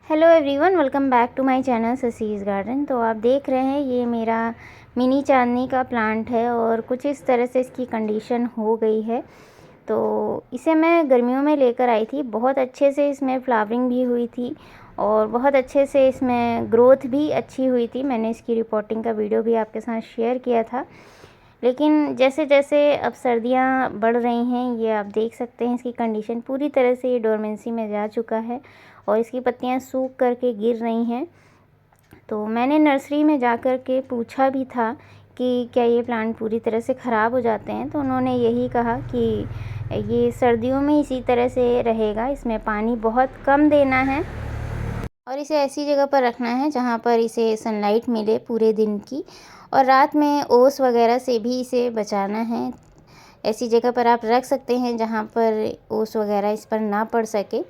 Hello everyone, welcome back to my channel Sasi's garden. तो आप देख रहे हैं ये मेरा मिनी चांदनी का प्लांट है और कुछ इस तरह से इसकी कंडीशन हो गई है। तो इसे मैं गर्मियों में लेकर आई थी, बहुत अच्छे से इसमें फ्लावरिंग भी हुई थी और बहुत अच्छे से इसमें ग्रोथ भी अच्छी हुई थी। मैंने इसकी रिपोर्टिंग का वीडियो भी आपके साथ शेयर किया था। लेकिन जैसे जैसे अब सर्दियां बढ़ रही हैं, ये आप देख सकते हैं इसकी कंडीशन पूरी तरह से ये डोरमेंसी में जा चुका है और इसकी पत्तियां सूख करके गिर रही हैं। तो मैंने नर्सरी में जा कर के पूछा भी था कि क्या ये प्लांट पूरी तरह से ख़राब हो जाते हैं, तो उन्होंने यही कहा कि ये सर्दियों में इसी तरह से रहेगा, इसमें पानी बहुत कम देना है और इसे ऐसी जगह पर रखना है जहाँ पर इसे सनलाइट मिले पूरे दिन की, और रात में ओस वगैरह से भी इसे बचाना है। ऐसी जगह पर आप रख सकते हैं जहाँ पर ओस वगैरह इस पर ना पड़ सके।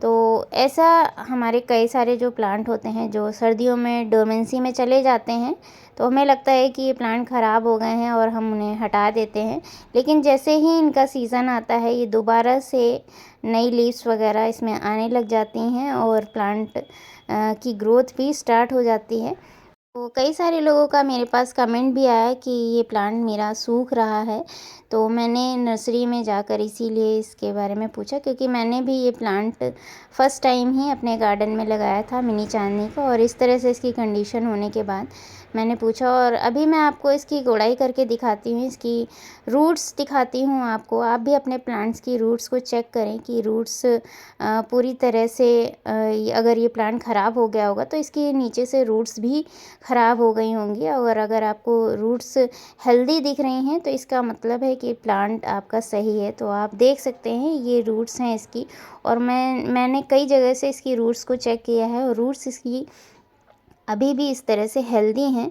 तो ऐसा हमारे कई सारे जो प्लांट होते हैं जो सर्दियों में डोरमेंसी में चले जाते हैं, तो हमें लगता है कि ये प्लांट ख़राब हो गए हैं और हम उन्हें हटा देते हैं। लेकिन जैसे ही इनका सीज़न आता है, ये दोबारा से नई लीव्स वगैरह इसमें आने लग जाती हैं और प्लांट की ग्रोथ भी स्टार्ट हो जाती है। तो कई सारे लोगों का मेरे पास कमेंट भी आया कि ये प्लांट मेरा सूख रहा है। तो मैंने नर्सरी में जाकर इसीलिए इसके बारे में पूछा, क्योंकि मैंने भी ये प्लांट फ़र्स्ट टाइम ही अपने गार्डन में लगाया था मिनी चांदनी का, और इस तरह से इसकी कंडीशन होने के बाद मैंने पूछा। और अभी मैं आपको इसकी गुड़ाई करके दिखाती हूँ, इसकी रूट्स दिखाती हूँ आपको। आप भी अपने प्लांट्स की रूट्स को चेक करें कि रूट्स पूरी तरह से अगर ये प्लांट ख़राब हो गया होगा तो इसके नीचे से रूट्स भी ख़राब हो गई होंगी, और अगर आपको रूट्स हेल्दी दिख रही हैं तो इसका मतलब है कि प्लांट आपका सही है। तो आप देख सकते हैं ये रूट्स हैं इसकी, और मैंने कई जगह से इसकी रूट्स को चेक किया है और रूट्स इसकी अभी भी इस तरह से हेल्दी हैं।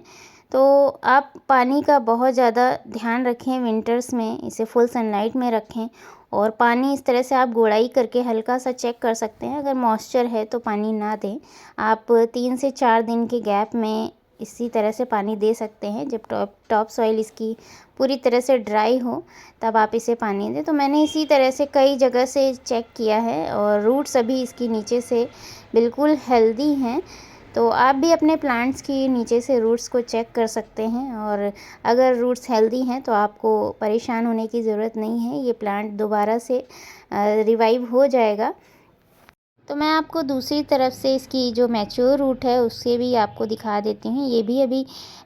तो आप पानी का बहुत ज़्यादा ध्यान रखें, विंटर्स में इसे फुल सनलाइट में रखें, और पानी इस तरह से आप गुड़ाई करके हल्का सा चेक कर सकते हैं। अगर मॉइस्चर है तो पानी ना दें, आप 3 से 4 दिन के गैप में इसी तरह से पानी दे सकते हैं। जब टॉप सॉइल इसकी पूरी तरह से ड्राई हो तब आप इसे पानी दें। तो मैंने इसी तरह से कई जगह से चेक किया है और रूट्स अभी इसकी नीचे से बिल्कुल हेल्दी हैं। तो आप भी अपने प्लांट्स की नीचे से रूट्स को चेक कर सकते हैं, और अगर रूट्स हेल्दी हैं तो आपको परेशान होने की ज़रूरत नहीं है, ये प्लांट दोबारा से रिवाइव हो जाएगा। तो मैं आपको दूसरी तरफ से इसकी जो मैच्योर रूट है उससे भी आपको दिखा देती हूँ, ये भी अभी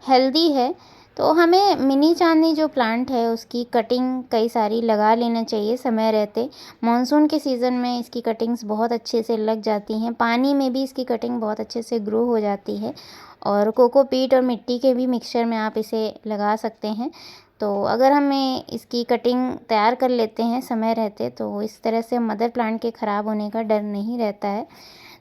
हेल्दी है। तो हमें मिनी चांदनी जो प्लांट है उसकी कटिंग कई सारी लगा लेना चाहिए समय रहते। मानसून के सीज़न में इसकी कटिंग्स बहुत अच्छे से लग जाती हैं, पानी में भी इसकी कटिंग बहुत अच्छे से ग्रो हो जाती है, और कोकोपीट और मिट्टी के भी मिक्सचर में आप इसे लगा सकते हैं। तो अगर हमें इसकी कटिंग तैयार कर लेते हैं समय रहते, तो इस तरह से मदर प्लांट के ख़राब होने का डर नहीं रहता है।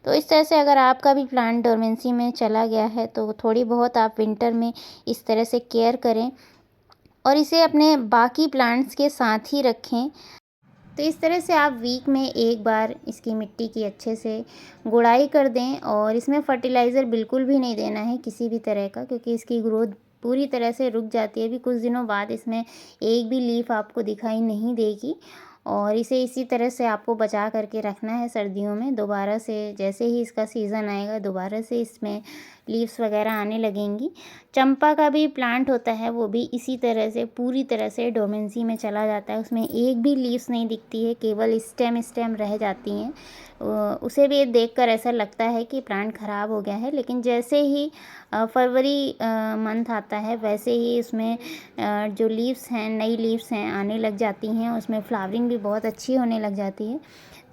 तो इस तरह से अगर आपका भी प्लांट डोरमेंसी में चला गया है तो थोड़ी बहुत आप विंटर में इस तरह से केयर करें और इसे अपने बाकी प्लांट्स के साथ ही रखें। तो इस तरह से आप वीक में एक बार इसकी मिट्टी की अच्छे से गुड़ाई कर दें, और इसमें फर्टिलाइज़र बिल्कुल भी नहीं देना है किसी भी तरह का, क्योंकि इसकी ग्रोथ पूरी तरह से रुक जाती है। अभी कुछ दिनों बाद इसमें एक भी लीफ आपको दिखाई नहीं देगी, और इसे इसी तरह से आपको बचा करके रखना है। सर्दियों में दोबारा से जैसे ही इसका सीज़न आएगा दोबारा से इसमें लीव्स वगैरह आने लगेंगी। चंपा का भी प्लांट होता है, वो भी इसी तरह से पूरी तरह से डोमेंसी में चला जाता है, उसमें एक भी लीव्स नहीं दिखती है, केवल स्टेम रह जाती हैं। उसे भी देखकर ऐसा लगता है कि प्लांट ख़राब हो गया है। लेकिन जैसे ही फरवरी मंथ आता है वैसे ही उसमें जो लीव्स हैं, नई लीव्स हैं आने लग जाती हैं, उसमें फ्लावरिंग भी बहुत अच्छी होने लग जाती है।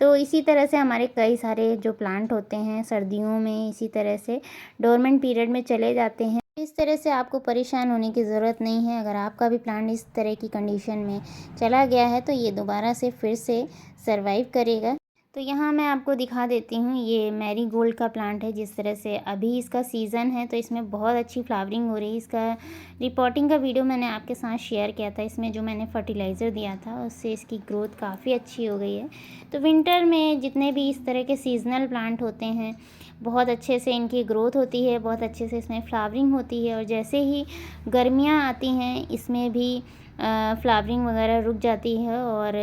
तो इसी तरह से हमारे कई सारे जो प्लांट होते हैं सर्दियों में इसी तरह से डोरमेंट पीरियड में चले जाते हैं। इस तरह से आपको परेशान होने की ज़रूरत नहीं है। अगर आपका भी प्लांट इस तरह की कंडीशन में चला गया है तो ये दोबारा से फिर से सर्वाइव करेगा। तो यहाँ मैं आपको दिखा देती हूँ, ये मैरीगोल्ड का प्लांट है। जिस तरह से अभी इसका सीज़न है तो इसमें बहुत अच्छी फ्लावरिंग हो रही है। इसका रिपोर्टिंग का वीडियो मैंने आपके साथ शेयर किया था, इसमें जो मैंने फर्टिलाइज़र दिया था उससे इसकी ग्रोथ काफ़ी अच्छी हो गई है। तो विंटर में जितने भी इस तरह के सीजनल प्लांट होते हैं बहुत अच्छे से इनकी ग्रोथ होती है, बहुत अच्छे से इसमें फ्लावरिंग होती है, और जैसे ही गर्मियाँ आती हैं इसमें भी फ्लावरिंग वगैरह रुक जाती है और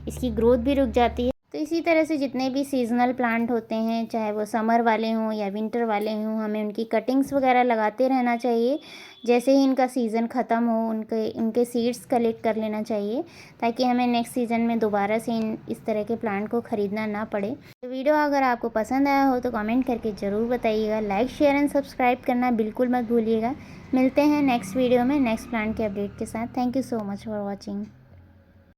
इसकी ग्रोथ भी रुक जाती है। तो इसी तरह से जितने भी सीज़नल प्लांट होते हैं, चाहे वो समर वाले हों या विंटर वाले हों, हमें उनकी कटिंग्स वगैरह लगाते रहना चाहिए। जैसे ही इनका सीज़न ख़त्म हो उनके उनके सीड्स कलेक्ट कर लेना चाहिए, ताकि हमें नेक्स्ट सीज़न में दोबारा से इस तरह के प्लांट को ख़रीदना ना पड़े। तो वीडियो अगर आपको पसंद आया हो तो कमेंट करके ज़रूर बताइएगा। लाइक, शेयर एंड सब्सक्राइब करना बिल्कुल मत भूलिएगा। मिलते हैं नेक्स्ट वीडियो में नेक्स्ट प्लांट के अपडेट के साथ। Thank you so much for watching.